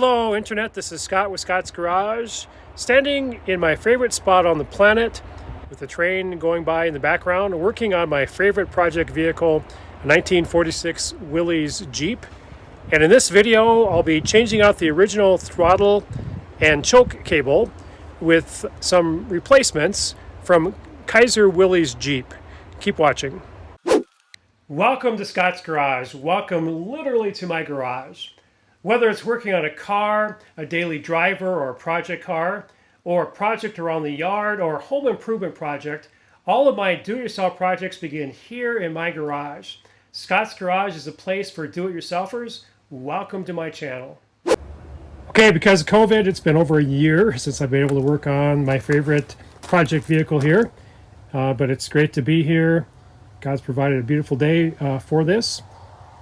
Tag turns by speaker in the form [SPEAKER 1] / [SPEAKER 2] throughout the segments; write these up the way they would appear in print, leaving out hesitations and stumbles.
[SPEAKER 1] Hello Internet, this is Scott with Scott's Garage, standing in my favorite spot on the planet with a train going by in the background, working on my favorite project vehicle, a 1946 Willy's Jeep. And in this video, I'll be changing out the original throttle and choke cable with some replacements from Kaiser Willy's Jeep. Keep watching. Welcome to Scott's Garage. Welcome literally to my garage. Whether it's working on a car, a daily driver, or a project car, or a project around the yard, or a home improvement project, all of my do-it-yourself projects begin here in my garage. Scott's Garage is a place for do-it-yourselfers. Welcome to my channel. Okay, because of COVID, it's been over a year since I've been able to work on my favorite project vehicle here. But it's great to be here. God's provided a beautiful day for this.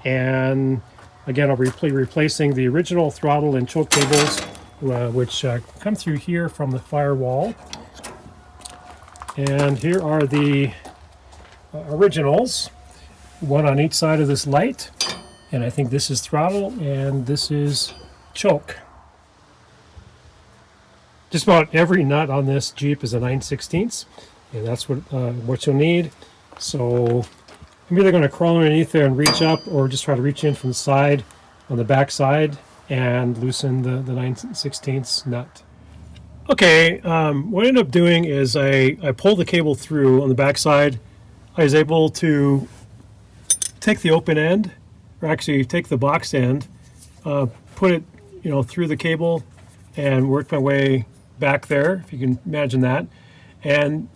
[SPEAKER 1] And again, I'll be replacing the original throttle and choke cables, which come through here from the firewall. And here are the originals, one on each side of this light. And I think this is throttle and this is choke. Just about every nut on this Jeep is a 9/16, and that's what you'll need. So I'm either going to crawl underneath there and reach up, or just try to reach in from the side on the back side and loosen the 9/16 nut. Okay, what I ended up doing is I pulled the cable through on the back side. I was able to take the open end, or actually take the box end, put it through the cable and work my way back there, if you can imagine that. And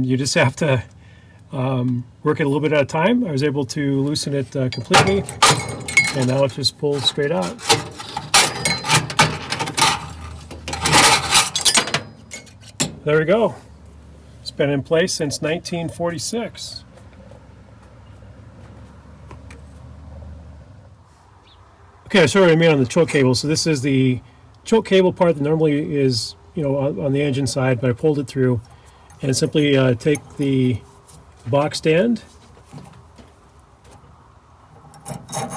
[SPEAKER 1] you just have to work it a little bit at a time. I was able to loosen it completely, and now it just pulls straight out. There we go. It's been in place since 1946. Okay, I showed what I made on the choke cable. So this is the choke cable part that normally is on the engine side, but I pulled it through, and simply take the box stand,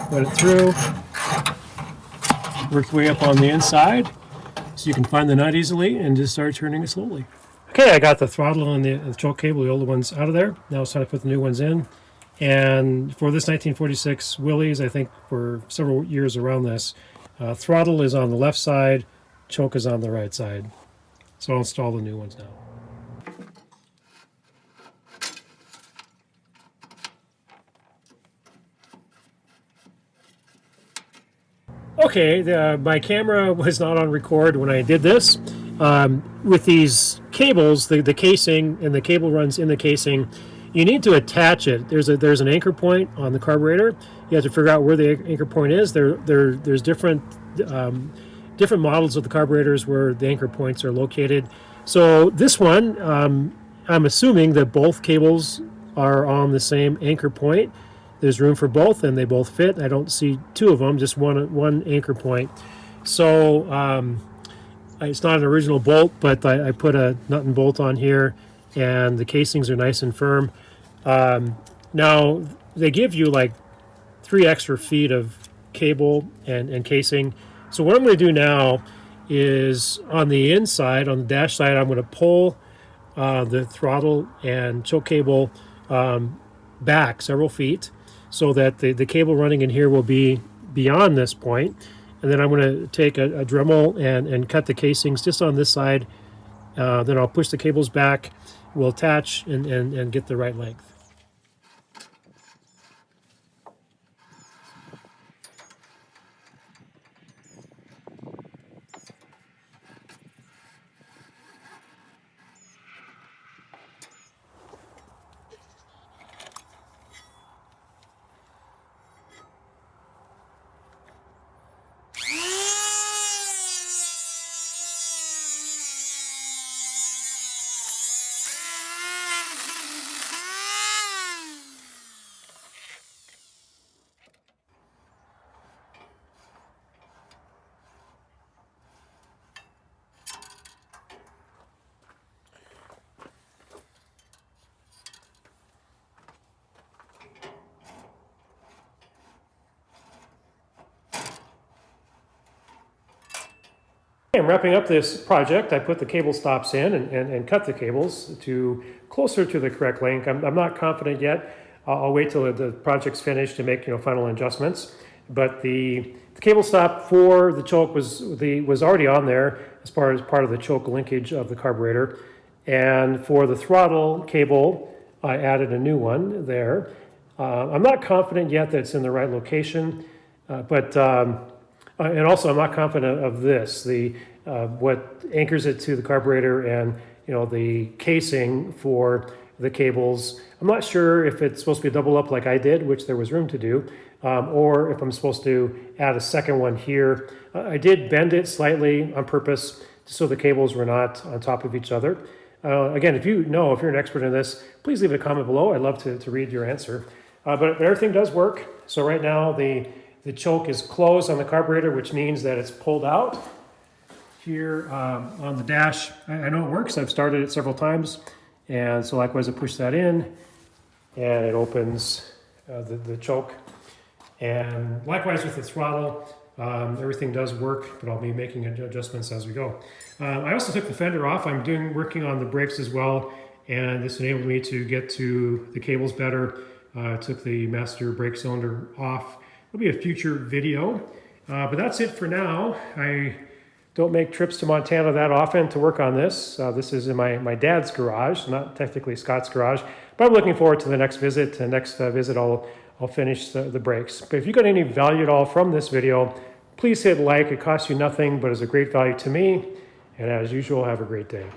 [SPEAKER 1] let it through, work your way up on the inside so you can find the nut easily, and just start turning it slowly. Okay, I got the throttle and the choke cable, the older ones, out of there. Now it's time to put the new ones in. And for this 1946 Willys, I think for several years around this, throttle is on the left side, choke is on the right side. So I'll install the new ones now. Okay, my camera was not on record when I did this. With these cables, the casing and the cable runs in the casing, you need to attach it. There's an anchor point on the carburetor. You have to figure out where the anchor point is. There's different models of the carburetors where the anchor points are located. So this one, I'm assuming that both cables are on the same anchor point. There's room for both, and they both fit. I don't see two of them, just one anchor point. So it's not an original bolt, but I put a nut and bolt on here, and the casings are nice and firm. Now, they give you like 3 extra feet of cable and casing. So what I'm going to do now is on the inside, on the dash side, I'm going to pull the throttle and choke cable back several feet, so that the cable running in here will be beyond this point. And then I'm going to take a Dremel and cut the casings just on this side. Then I'll push the cables back, we'll attach and get the right length. I'm wrapping up this project. I put the cable stops in and cut the cables to closer to the correct length. I'm not confident yet. I'll wait till the project's finished to make final adjustments. But the cable stop for the choke was already on there as part of the choke linkage of the carburetor. And for the throttle cable, I added a new one there. I'm not confident yet that it's in the right location, and also I'm not confident of this, what anchors it to the carburetor and the casing for the cables. I'm not sure if it's supposed to be double up like I did, which there was room to do, or if I'm supposed to add a second one here. I did bend it slightly on purpose so the cables were not on top of each other. Again, if you're an expert in this, please leave a comment below. I'd love to read your answer. But everything does work. So right now the choke is closed on the carburetor, which means that it's pulled out. Here on the dash, I know it works. I've started it several times. And so likewise, I push that in and it opens the choke. And likewise with the throttle, everything does work, but I'll be making adjustments as we go. I also took the fender off. I'm working on the brakes as well, and this enabled me to get to the cables better. Took the master brake cylinder off. There'll be a future video, but that's it for now. I don't make trips to Montana that often to work on this. This is in my dad's garage, not technically Scott's garage, but I'm looking forward to the next visit. The next visit I'll finish the brakes. But if you got any value at all from this video, please hit like. It costs you nothing, but is a great value to me. And as usual, have a great day.